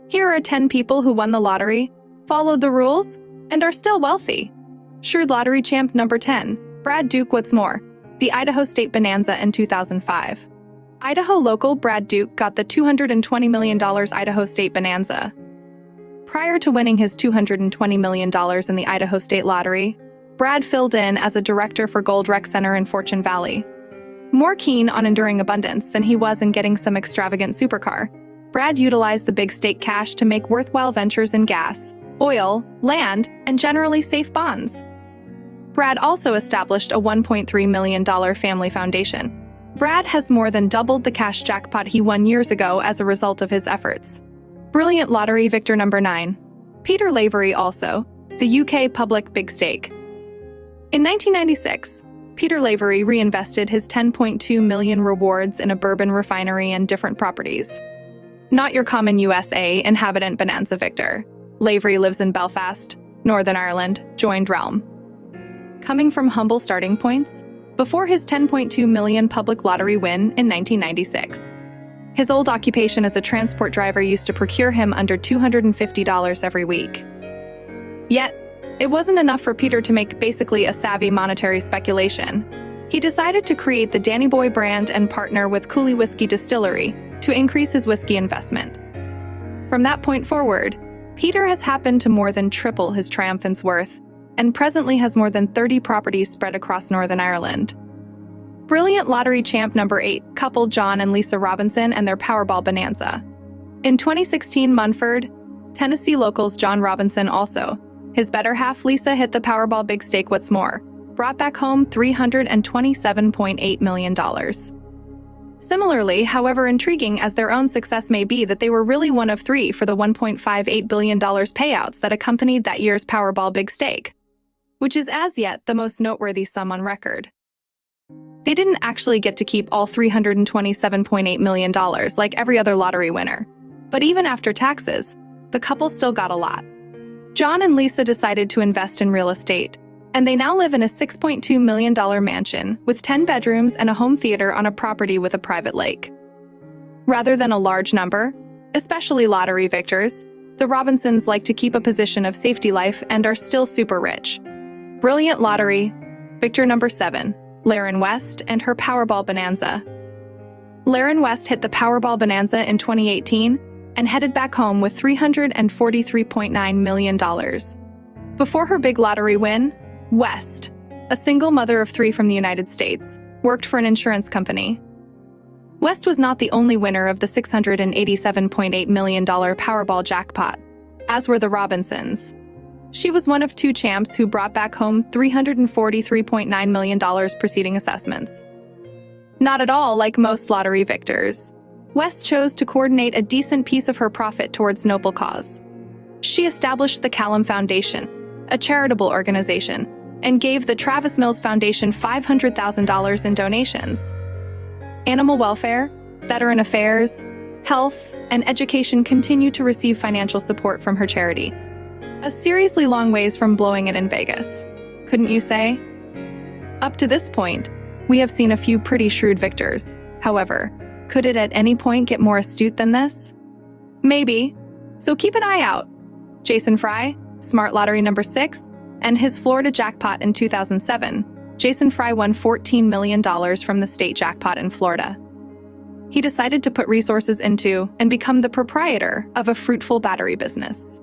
Here are 10 people who won the lottery, followed the rules, and are still wealthy. Shrewd Lottery Champ number 10, Brad Duke. What's more, the Idaho State Bonanza in 2005. Idaho local Brad Duke got the $220 million Idaho State Bonanza. Prior to winning his $220 million in the Idaho State Lottery, Brad filled in as a director for Gold Rec Center in Fortune Valley. More keen on enduring abundance than he was in getting some extravagant supercar, Brad utilized the big stake cash to make worthwhile ventures in gas, oil, land, and generally safe bonds. Brad also established a $1.3 million family foundation. Brad has more than doubled the cash jackpot he won years ago as a result of his efforts. Brilliant lottery victor number 9. Peter Lavery. Also, the UK public big stake. In 1996, Peter Lavery reinvested his $10.2 million rewards in a bourbon refinery and different properties. Not your common USA inhabitant bonanza victor. Lavery lives in Belfast, Northern Ireland, joined realm. Coming from humble starting points, before his $10.2 million public lottery win in 1996. His old occupation as a transport driver used to procure him under $250 every week. Yet, it wasn't enough for Peter to make basically a savvy monetary speculation. He decided to create the Danny Boy brand and partner with Cooley Whiskey Distillery to increase his whiskey investment. From that point forward, Peter has happened to more than triple his triumphant's worth, and presently has more than 30 properties spread across Northern Ireland. Brilliant lottery champ number 8, couple John and Lisa Robinson and their Powerball Bonanza. In 2016 Munford, Tennessee locals John Robinson also, his better half Lisa hit the Powerball big stake. What's more, brought back home $327.8 million. Similarly, however intriguing as their own success may be, that they were really one of 3 for the $1.58 billion payouts that accompanied that year's Powerball big stake, which is as yet the most noteworthy sum on record. They didn't actually get to keep all $327.8 million like every other lottery winner, but even after taxes, the couple still got a lot. John and Lisa decided to invest in real estate, and they now live in a $6.2 million mansion with 10 bedrooms and a home theater on a property with a private lake. Rather than a large number, especially lottery victors, the Robinsons like to keep a position of safety life and are still super rich. Brilliant lottery victor number 7, Lauren West and her Powerball Bonanza. Lauren West hit the Powerball Bonanza in 2018 and headed back home with $343.9 million. Before her big lottery win, West, a single mother of 3 from the United States, worked for an insurance company. West was not the only winner of the $687.8 million Powerball jackpot, as were the Robinsons. She was one of 2 champs who brought back home $343.9 million preceding assessments. Not at all like most lottery victors, West chose to coordinate a decent piece of her profit towards noble cause. She established the Callum Foundation, a charitable organization, and gave the Travis Mills Foundation $500,000 in donations. Animal welfare, veteran affairs, health, and education continue to receive financial support from her charity. A seriously long ways from blowing it in Vegas, couldn't you say? Up to this point, we have seen a few pretty shrewd victors. However, could it at any point get more astute than this? Maybe. So keep an eye out. Jason Fry, Smart Lottery number 6, and his Florida jackpot in 2007. Jason Fry won $14 million from the state jackpot in Florida. He decided to put resources into and become the proprietor of a fruitful battery business.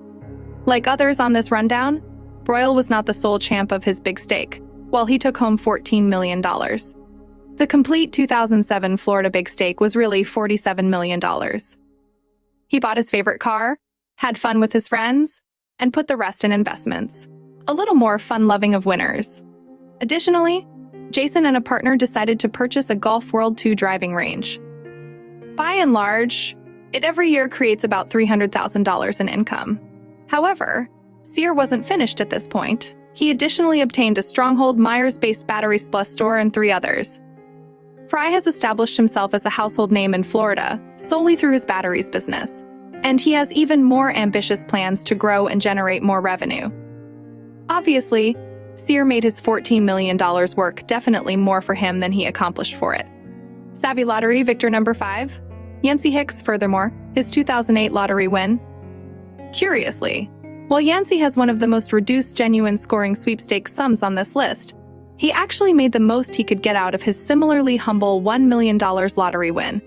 Like others on this rundown, Broyle was not the sole champ of his big stake, while he took home $14 million. The complete 2007 Florida big stake was really $47 million. He bought his favorite car, had fun with his friends, and put the rest in investments. A little more fun-loving of winners. Additionally, Jason and a partner decided to purchase a Golf World 2 driving range. By and large, it every year creates about $300,000 in income. However, Sear wasn't finished at this point. He additionally obtained a Stronghold Myers-based battery plus store and 3 others. Fry has established himself as a household name in Florida solely through his batteries business, and he has even more ambitious plans to grow and generate more revenue. Obviously, Sear made his $14 million work definitely more for him than he accomplished for it. Savvy Lottery victor number 5, Yancey Hicks. Furthermore, his 2008 lottery win, Curiously, while Yancey has one of the most reduced genuine scoring sweepstakes sums on this list, he actually made the most he could get out of his similarly humble $1 million lottery win.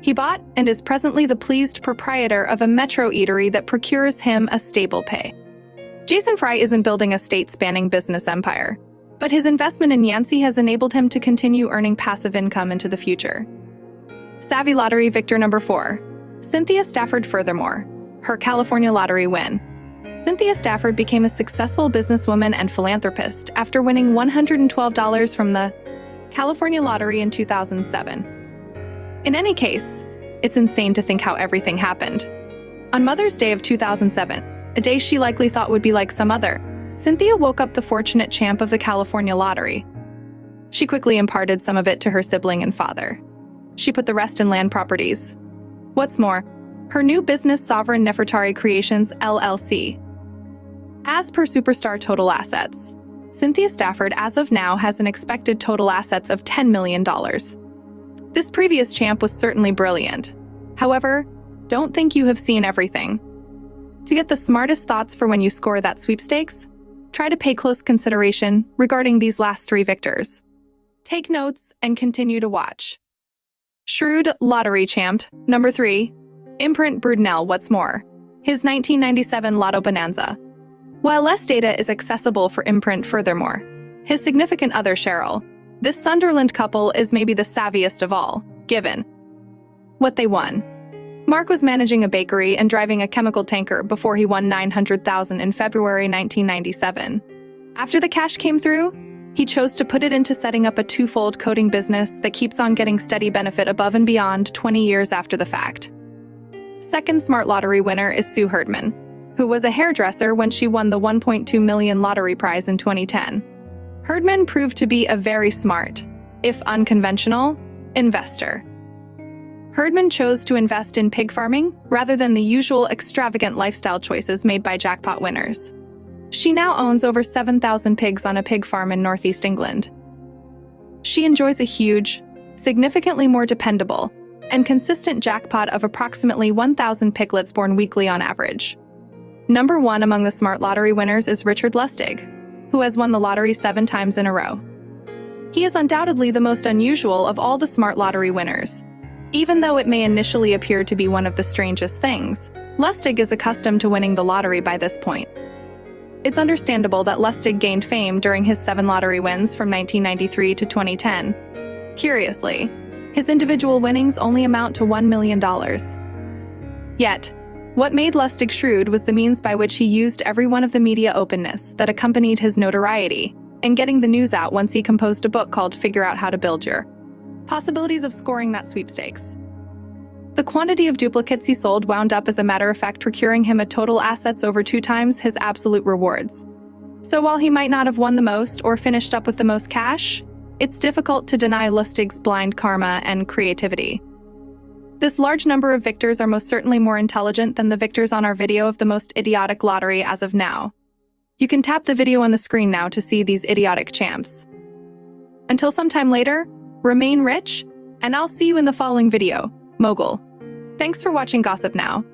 He bought and is presently the pleased proprietor of a metro eatery that procures him a stable pay. Jason Fry isn't building a state-spanning business empire, but his investment in Yancey has enabled him to continue earning passive income into the future. Savvy Lottery Victor number 4. Cynthia Stafford. Furthermore, her California lottery win. Cynthia Stafford became a successful businesswoman and philanthropist after winning $112 from the California lottery in 2007. In any case, it's insane to think how everything happened. On Mother's Day of 2007, a day she likely thought would be like some other, Cynthia woke up the fortunate champ of the California lottery. She quickly imparted some of it to her sibling and father. She put the rest in land properties. What's more, her new business, Sovereign Nefertari Creations, LLC. As per Superstar Total Assets, Cynthia Stafford as of now has an expected total assets of $10 million. This previous champ was certainly brilliant. However, don't think you have seen everything. To get the smartest thoughts for when you score that sweepstakes, try to pay close consideration regarding these last 3 victors. Take notes and continue to watch. Shrewd Lottery Champ number 3. Imprint Brudenell. What's more, his 1997 Lotto Bonanza. While less data is accessible for Imprint, furthermore, his significant other Cheryl, this Sunderland couple is maybe the savviest of all, given what they won. Mark was managing a bakery and driving a chemical tanker before he won $900,000 in February 1997. After the cash came through, he chose to put it into setting up a twofold coating business that keeps on getting steady benefit above and beyond 20 years after the fact. Second smart lottery winner is Sue Herdman, who was a hairdresser when she won the $1.2 million lottery prize in 2010. Herdman proved to be a very smart, if unconventional, investor. Herdman chose to invest in pig farming rather than the usual extravagant lifestyle choices made by jackpot winners. She now owns over 7,000 pigs on a pig farm in northeast England. She enjoys a huge, significantly more dependable, and consistent jackpot of approximately 1,000 piglets born weekly on average. Number 1 among the smart lottery winners is Richard Lustig, who has won the lottery 7 times in a row. He is undoubtedly the most unusual of all the smart lottery winners. Even though it may initially appear to be one of the strangest things, Lustig is accustomed to winning the lottery by this point. It's understandable that Lustig gained fame during his 7 lottery wins from 1993 to 2010. Curiously, his individual winnings only amount to $1 million. Yet, what made Lustig shrewd was the means by which he used every one of the media openness that accompanied his notoriety in getting the news out once he composed a book called Figure Out How to Build Your Possibilities of Scoring That Sweepstakes. The quantity of duplicates he sold wound up, as a matter of fact, procuring him a total assets over 2 times his absolute rewards. So while he might not have won the most or finished up with the most cash, it's difficult to deny Lustig's blind karma and creativity. This large number of victors are most certainly more intelligent than the victors on our video of the most idiotic lottery as of now. You can tap the video on the screen now to see these idiotic champs. Until sometime later, remain rich, and I'll see you in the following video, Mogul. Thanks for watching Gossip Now.